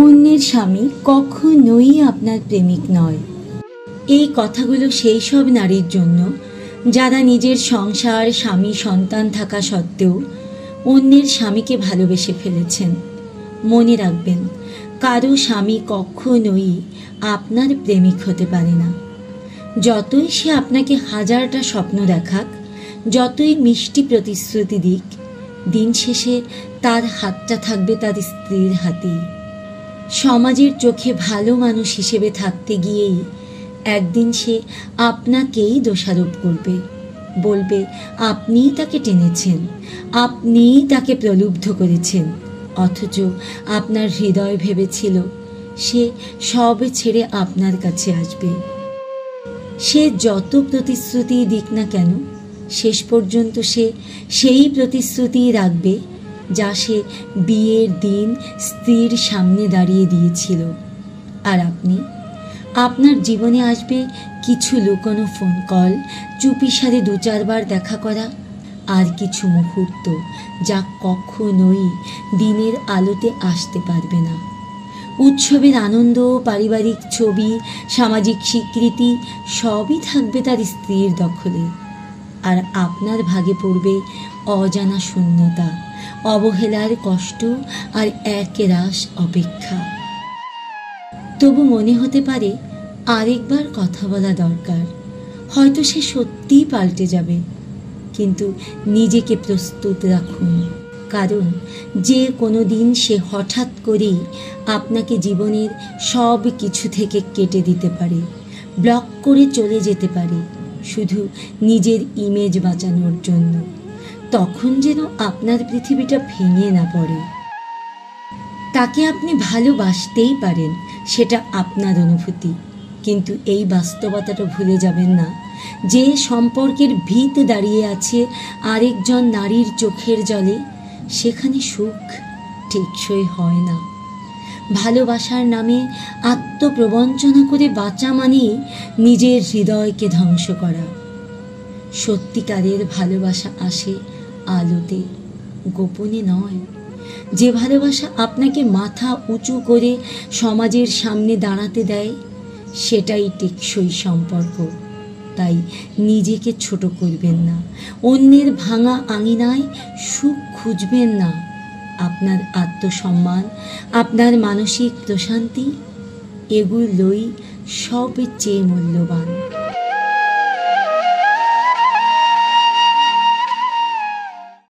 অন্যের স্বামী কখনোই আপনার প্রেমিক নয়। এই কথাগুলো সেই সব নারীর জন্য যারা নিজের সংসার, স্বামী, সন্তান থাকা সত্ত্বেও অন্যের স্বামীকে ভালোবেসে ফেলেছেন। মনে রাখবেন, কারো স্বামী কখনোই আপনার প্রেমিক হতে পারে না। যতই সে আপনাকে হাজারটা স্বপ্ন দেখাক, যতই মিষ্টি প্রতিশ্রুতি দিক, দিন শেষে তার হাতটা থাকবে তার স্ত্রীর হাতেই। সমাজের চোখে ভালো মানুষ হিসেবে থাকতে গিয়েই একদিন সে আপনাকেই দোষারোপ করবে, বলবে আপনিই তাকে টেনেছেন, আপনিই তাকে প্রলুব্ধ করেছেন, অথচ আপনার হৃদয় ভেবেছিল সে সব ছেড়ে আপনার কাছে আসবে। সে যত প্রতিশ্রুতি দিক না কেন, শেষ পর্যন্ত সে সেই প্রতিশ্রুতি রাখবে যা সে বিয়ের দিন স্ত্রীর সামনে দাঁড়িয়ে দিয়েছিল। আর আপনি, আপনার জীবনে আসবে কিছু লুকোনো ফোন কল, চুপিসারে 2-4 বার দেখা করা, আর কিছু মুহূর্ত যা কখনোই দিনের আলোতে আসতে পারবে না। উৎসবের আনন্দ, পারিবারিক ছবি, সামাজিক স্বীকৃতি সবই থাকবে তার স্ত্রীর দখলে, আর আপনার ভাগে পড়বে অজানা শূন্যতা, অবহেলার কষ্ট আর একরাশ অপেক্ষা। তবু মনে হতে পারে আরেকবার কথা বলা দরকার, হয়তো সে সত্যিই পাল্টে যাবে। কিন্তু নিজেকে প্রস্তুত রাখুন, কারণ যে কোনো দিন সে হঠাৎ করেই আপনাকে জীবনের সব কিছু থেকে কেটে দিতে পারে, ব্লক করে চলে যেতে পারে, শুধু নিজের ইমেজ বাঁচানোর জন্য। তখন যেন আপনার পৃথিবীটা ভেঙে না পড়ে। তাকে আপনি ভালোবাসতেই পারেন, সেটা আপনার অনুভূতি, কিন্তু এই বাস্তবতাটা ভুলে যাবেন না যে সম্পর্কের ভিত দাঁড়িয়ে আছে আরেকজন নারীর চোখের জলে, সেখানে সুখ টেকসই হয় না। ভালোবাসার নামে আত্মপ্রবঞ্চনা করে বাঁচা মানে নিজের হৃদয়কে ধ্বংস করা। সত্যিকারের ভালোবাসা আসে আলোতে, গোপনে নয়। যে ভালোবাসা আপনাকে মাথা উঁচু করে সমাজের সামনে দাঁড়াতে দেয়, সেটাই টেকসই সম্পর্ক। তাই নিজেকে ছোট করবেন না, অন্যের ভাঙা আঙিনায় সুখ খুঁজবেন না। আপনার আত্মসম্মান, আপনার মানসিক প্রশান্তি, এগুলোই সবচেয়ে মূল্যবান।